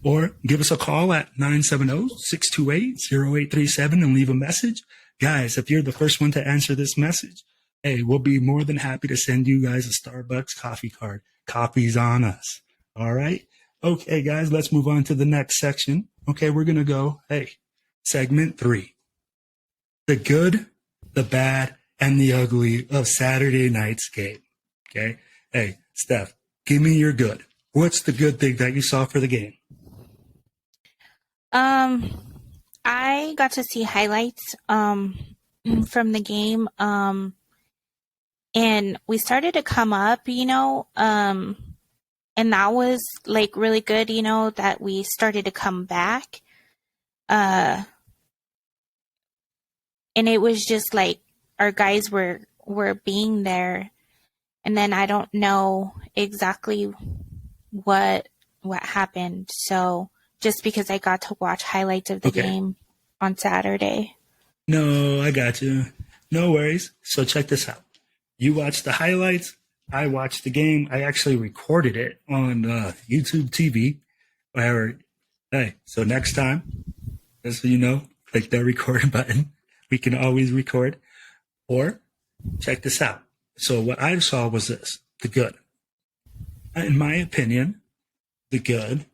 or give us a call at 970-628-0837 and leave a message. Guys, if you're the first one to answer this message, hey, we'll be more than happy to send you guys a Starbucks coffee card. Coffee's on us. All right. Okay, guys, let's move on to the next section. Okay, we're going to go, segment 3. The good, the bad, and the ugly of Saturday night's game. Okay. Hey, Steph, give me your good. What's the good thing that you saw for the game? I got to see highlights from the game, and we started to come up, and that was like really good, that we started to come back. And it was just like our guys were being there, and then I don't know exactly what happened. So just because I got to watch highlights of the game on Saturday. No, I got you. No worries. So check this out. You watched the highlights. I watched the game. I actually recorded it on YouTube TV. So next time, just so you know, click the record button. We can always record. Or check this out. So what I saw was this, the good. In my opinion, the good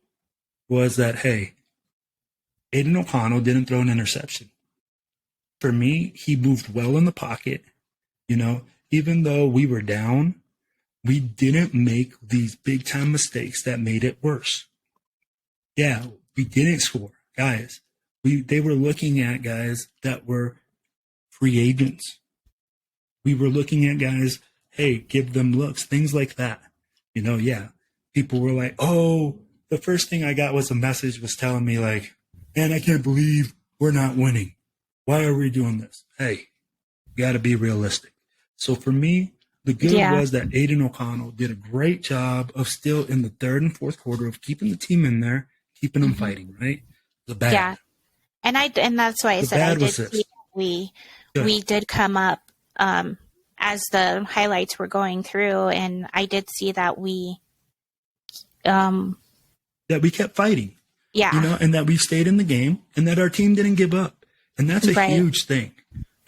was that, hey, Aiden O'Connell didn't throw an interception. For me, he moved well in the pocket. Even though we were down, we didn't make these big time mistakes that made it worse. Yeah, we didn't score. Guys, they were looking at guys that were free agents. We were looking at guys, hey, give them looks, things like that. People were like, oh, the first thing I got was a message was telling me like, man, I can't believe we're not winning. Why are we doing this? Hey, you got to be realistic. So for me, the good was that Aiden O'Connell did a great job of still in the third and fourth quarter of keeping the team in there, keeping them fighting, right? The bad. Yeah. And that's why I said I did see we did come up as the highlights were going through, and I did see that we kept fighting. Yeah. And that we stayed in the game and that our team didn't give up. And that's a huge thing.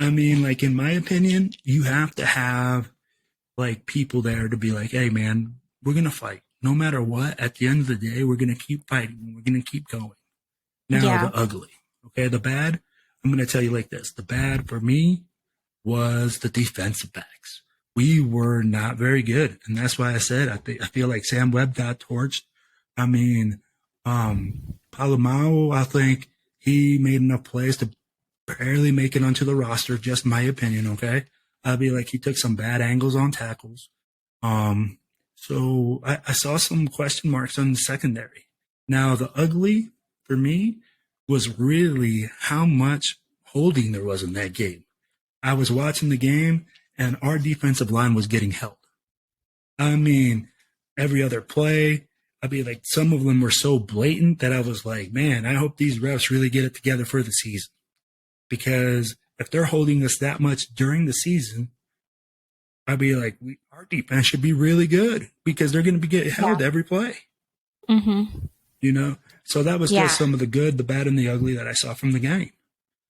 I mean, like, in my opinion, you have to have like people there to be like, hey man, we're going to fight no matter what. At the end of the day, we're going to keep fighting. We're going to keep going. Now the ugly, okay. The bad, I'm going to tell you like this. The bad for me was the defensive backs. We were not very good. And that's why I said, I feel like Sam Webb got torched. I mean, Palomao, I think he made enough plays to barely make it onto the roster, just my opinion, okay? I'd be like, he took some bad angles on tackles. So I saw some question marks on the secondary. Now, the ugly for me was really how much holding there was in that game. I was watching the game, and our defensive line was getting held. I mean, every other play, I'd be like, some of them were so blatant that I was like, man, I hope these refs really get it together for the season. Because if they're holding us that much during the season, I'd be like, our defense should be really good because they're going to be getting held every play. So that was just some of the good, the bad, and the ugly that I saw from the game.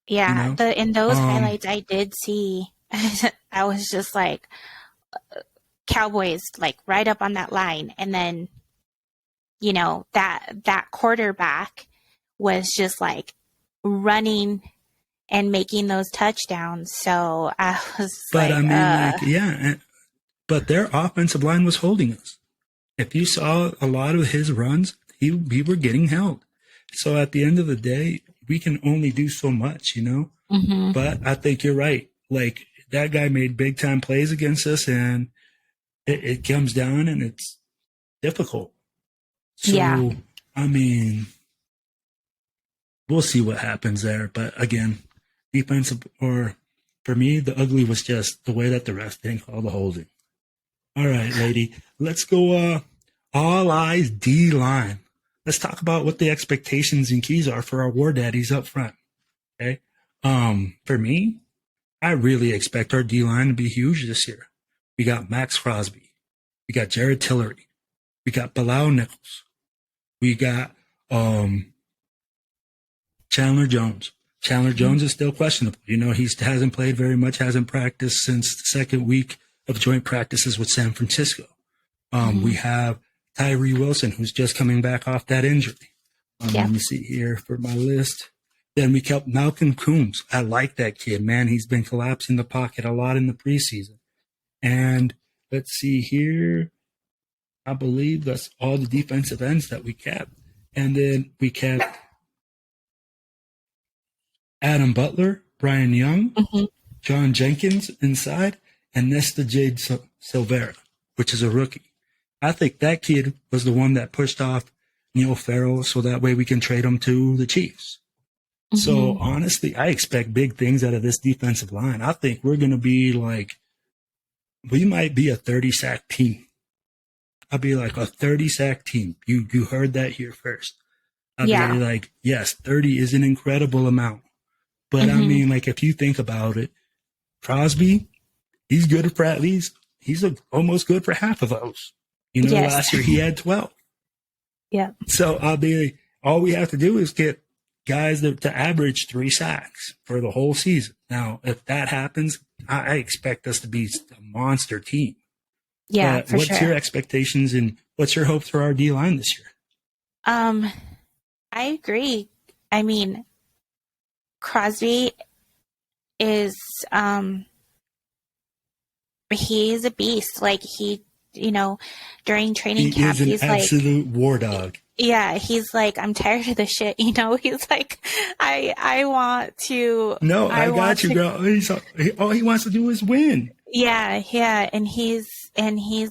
Yeah, in those highlights I did see, I was just like, Cowboys like right up on that line, and then that quarterback was just like running and making those touchdowns. So I was but their offensive line was holding us. If you saw a lot of his runs, we were getting held. So at the end of the day, we can only do so much, But I think you're right. Like, that guy made big time plays against us, and it comes down and it's difficult. So, I mean, we'll see what happens there. But again, defensive, or for me, the ugly was just the way that the ref didn't call the holding. All right, lady, let's go. All eyes D line. Let's talk about what the expectations and keys are for our war daddies up front. Okay. For me, I really expect our D line to be huge this year. We got Max Crosby. We got Jared Tillery. We got Bilal Nichols. We got Chandler Jones. Chandler Jones is still questionable. You know, he hasn't played very much, hasn't practiced since the second week of joint practices with San Francisco. We have Tyree Wilson, who's just coming back off that injury. Let me see here for my list. Then we kept Malcolm Coombs. I like that kid, man. He's been collapsing the pocket a lot in the preseason. And let's see here. I believe that's all the defensive ends that we kept. And then we kept Adam Butler, Brian Young, John Jenkins inside, and Nesta Jade Silvera, which is a rookie. I think that kid was the one that pushed off Neil Farrell so that way we can trade him to the Chiefs. So honestly, I expect big things out of this defensive line. I think we're going to be like, we might be a 30-sack team. I'll be like a 30-sack team. You heard that here first. I'll be like, yes, 30 is an incredible amount. But I mean, like, if you think about it, Crosby, he's good for at least, almost good for half of those. You know, last year he had 12. Yeah. So I'll be, all we have to do is get guys to average 3 sacks for the whole season. Now, if that happens, I expect us to be a monster team. Yeah, for what's your expectations and what's your hopes for our D line this year? I agree. I mean, Crosby is he's a beast. Like during training camp, he's an absolute war dog. Yeah, he's like, I'm tired of the shit. He's like, I want to. No, I got you, girl. All he wants to do is win. Yeah, and he's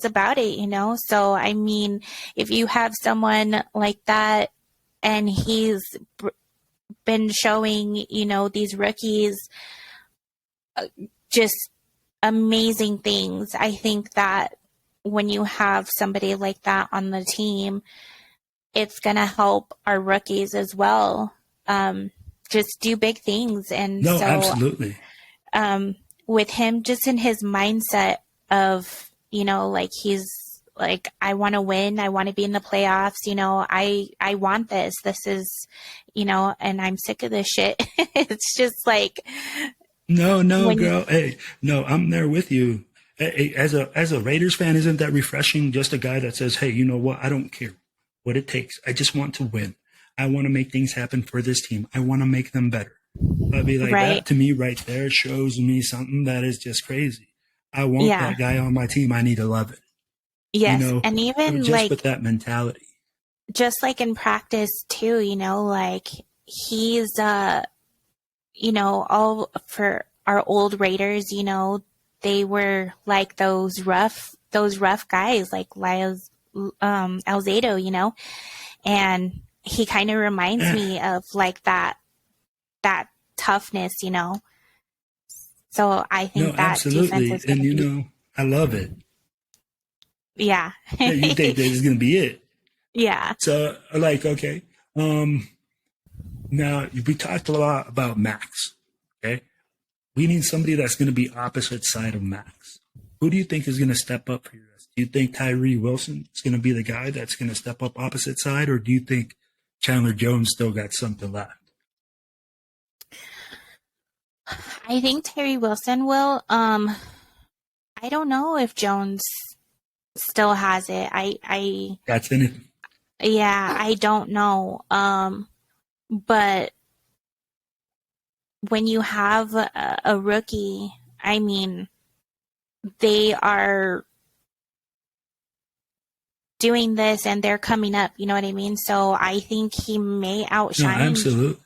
about it. So I mean, if you have someone like that, and he's been showing, these rookies just amazing things. I think that when you have somebody like that on the team, it's going to help our rookies as well. Just do big things. And no, absolutely. With him just in his mindset of, like he's like, I want to win. I want to be in the playoffs. I want this. This is, and I'm sick of this shit. It's just like. No, girl. Hey, no, I'm there with you. Hey, as a Raiders fan, isn't that refreshing? Just a guy that says, hey, you know what? I don't care what it takes. I just want to win. I want to make things happen for this team. I want to make them better. I'd be like, that to me right there shows me something that is just crazy. I want that guy on my team. I need to love it. Yes. And even just with that mentality. Just like in practice too, like he's, all for our old Raiders, they were like those rough guys like Alzado, and he kind of reminds me of like that toughness, So I think that absolutely. defense is and I love it. Yeah. You think that is going to be it? Yeah. So like, okay. Now we talked a lot about Max. Okay. We need somebody that's going to be opposite side of Max. Who do you think is going to step up for you? Do you think Tyree Wilson is going to be the guy that's going to step up opposite side, or do you think Chandler Jones still got something left? I think Tyree Wilson will. I don't know if Jones still has it. That's in it. Yeah, I don't know. But when you have a rookie, I mean, they are doing this and they're coming up, you know what I mean? So I think he may outshine. No, absolutely.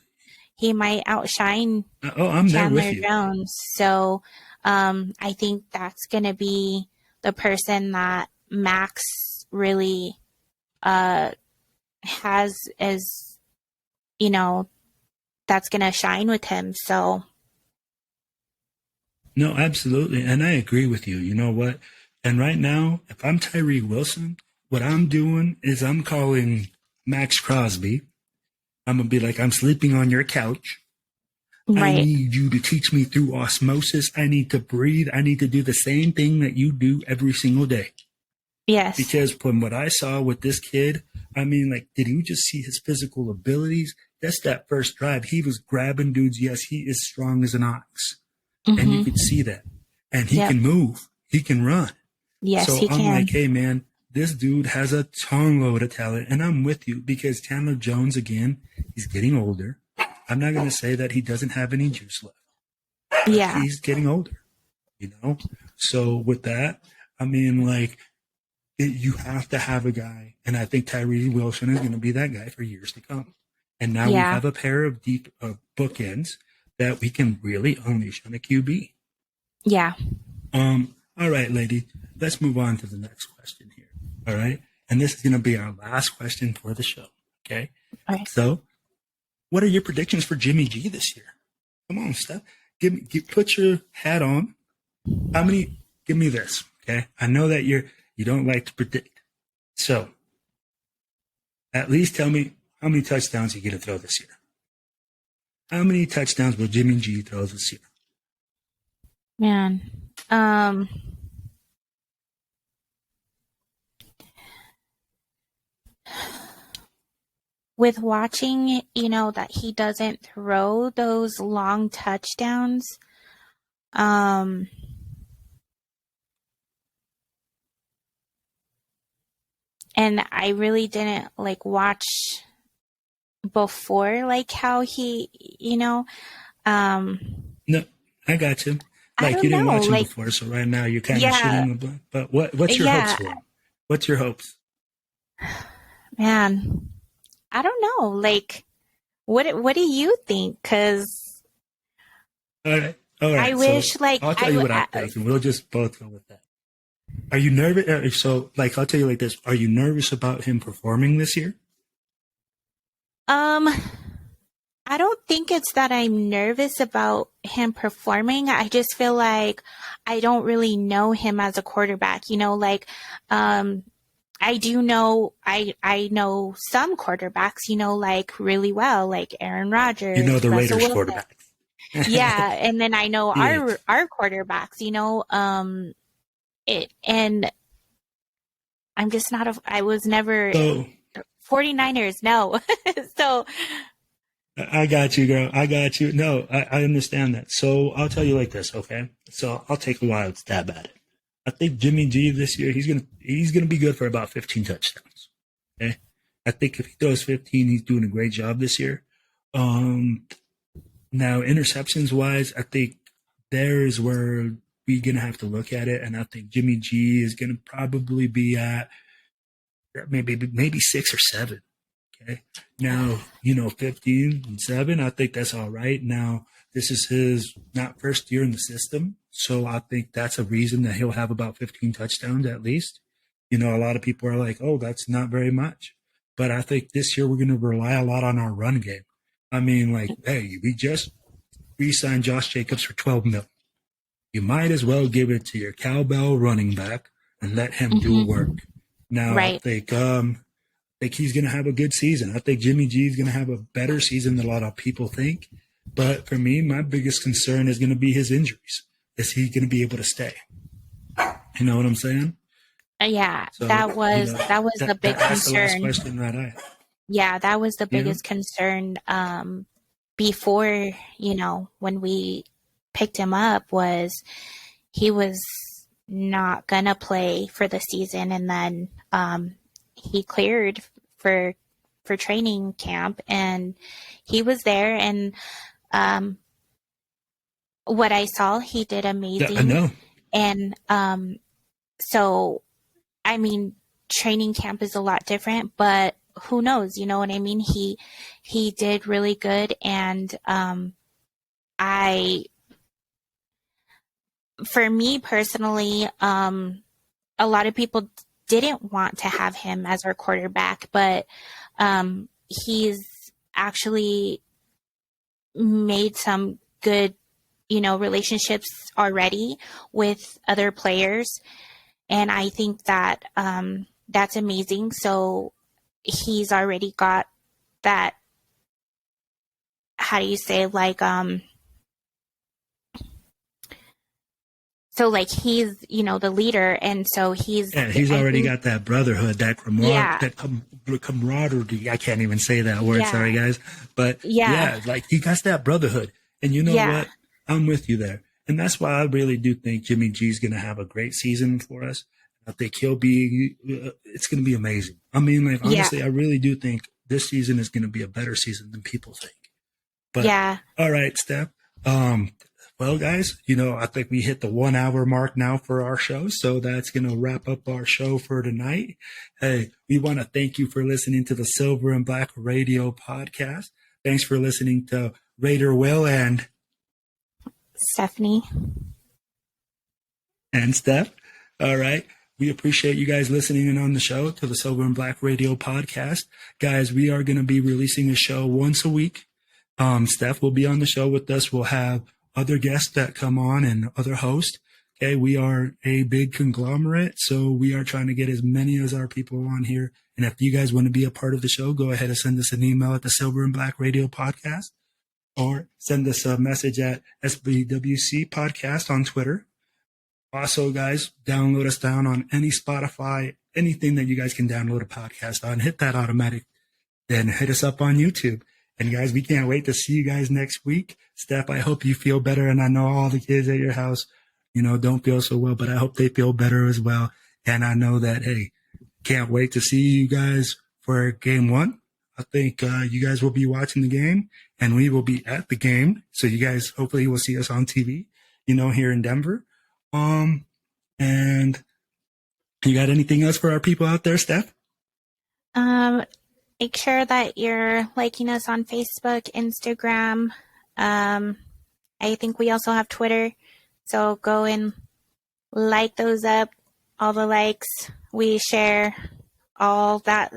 He might outshine I'm there with you. Jones. So I think that's going to be the person that Max really has as, that's going to shine with him. So, No, absolutely. And I agree with you. You know what? And right now, if I'm Tyree Wilson, what I'm doing is I'm calling Max Crosby. I'm going to be like, I'm sleeping on your couch. I right. need you to teach me through osmosis. I need to breathe. I need to do the same thing that you do every single day. Yes. Because from what I saw with this kid, I mean, like, did you just see his physical abilities? That's that first drive. He was grabbing dudes. Yes, he is strong as an ox. And you could see that. And he Yep. can move. He can run. Yes, So he I'm can. like, hey, man, this dude has a ton load of talent. And I'm with you because Chandler Jones, again, he's getting older. I'm not going to say that he doesn't have any juice left. But Yeah. he's getting older, you know? So with that, I mean, like, you have to have a guy. And I think Tyree Wilson is going to be that guy for years to come. And now we Yeah. have a pair of deep bookends that we can really unleash on a QB. Yeah. All right, lady, let's move on to the next question here. All right. And this is going to be our last question for the show. Okay. All right. So, what are your predictions for Jimmy G this year? Come on, Steph. Put your hat on. Give me this. Okay. I know that you don't like to predict. So, at least tell me how many touchdowns you get to throw this year. How many touchdowns will Jimmy G throw this year? Man. With watching, that he doesn't throw those long touchdowns, and I really didn't watch before, how he, No, I got you. I Like don't you didn't know, watch him before, so right now you're kind of yeah, shooting the blank. But what's your hopes yeah, for him? What's your hopes? man, I don't know. What do you think? Because All right. I So wish, I'll tell you what I think, and we'll just both go with that. Are you nervous? So, I'll tell you like this: are you nervous about him performing this year? I don't think it's that I'm nervous about him performing. I just feel like I don't really know him as a quarterback. I do know I know some quarterbacks, really well, like Aaron Rodgers, You know the Russell Raiders Wilson. quarterback. Yeah, and then I know Yeah. our quarterbacks, and I'm just not I was never So 49ers, no. So I got you, girl. I got you. No, I understand that. So I'll tell you like this, okay? So I'll take a wild stab at it. I think Jimmy G this year he's gonna be good for about 15 touchdowns. Okay, I think if he throws 15, he's doing a great job this year. Now interceptions wise, I think there is where we're gonna have to look at it, and I think Jimmy G is gonna probably be at maybe 6 or 7. Okay. Now, 15 and 7, I think that's all right. Now, this is his not first year in the system. So I think that's a reason that he'll have about 15 touchdowns at least. A lot of people are like, oh, that's not very much. But I think this year we're going to rely a lot on our run game. I mean, hey, we just re-signed Josh Jacobs for $12 million. You might as well give it to your cowbell running back and let him do work. Now, right. I think he's going to have a good season. I think Jimmy G is going to have a better season than a lot of people think. But for me, my biggest concern is going to be his injuries. Is he going to be able to stay? You know what I'm saying? Yeah, So, that was the big that's the last concern. question that I have. Yeah, that was the biggest concern before, when we picked him up, was he was not gonna play for the season, and then he cleared for training camp, and he was there, and what I saw, he did amazing. Yeah, I know. And so, I mean, training camp is a lot different, but who knows? You know what I mean? He did really good, and for me personally, a lot of people didn't want to have him as our quarterback, but he's actually made some good, relationships already with other players. And I think that that's amazing. So he's already got that, how do you say, like, so like he's, the leader. And so he's already got that brotherhood, that camaraderie. I can't even say that word. Yeah. Sorry, guys. But yeah, like he got that brotherhood. And you know what? I'm with you there. And that's why I really do think Jimmy G's going to have a great season for us. I think he'll be, it's going to be amazing. I mean, like, honestly, I really do think this season is going to be a better season than people think. But, all right, Steph. Well, guys, I think we hit the 1 hour mark now for our show. So that's going to wrap up our show for tonight. Hey, we want to thank you for listening to the Silver and Black Radio podcast. Thanks for listening to Raider Will and Stephanie and Steph. All right. We appreciate you guys listening in on the show to the Silver and Black Radio podcast. Guys, we are going to be releasing a show once a week. Steph will be on the show with us. We'll have other guests that come on and other hosts. Okay. We are a big conglomerate. So we are trying to get as many as our people on here. And if you guys want to be a part of the show, go ahead and send us an email at the Silver and Black Radio podcast, or send us a message at SBWC podcast on Twitter. Also, guys, download us down on any Spotify, anything that you guys can download a podcast on. Hit that automatic. Then hit us up on YouTube. And guys, we can't wait to see you guys next week. Steph, I hope you feel better. And I know all the kids at your house, don't feel so well, but I hope they feel better as well. And I know that, hey, can't wait to see you guys for game 1. I think you guys will be watching the game and we will be at the game. So you guys hopefully will see us on TV, here in Denver. And you got anything else for our people out there, Steph? Make sure that you're liking us on Facebook, Instagram. I think we also have Twitter. So go and like those up, all the likes. We share all that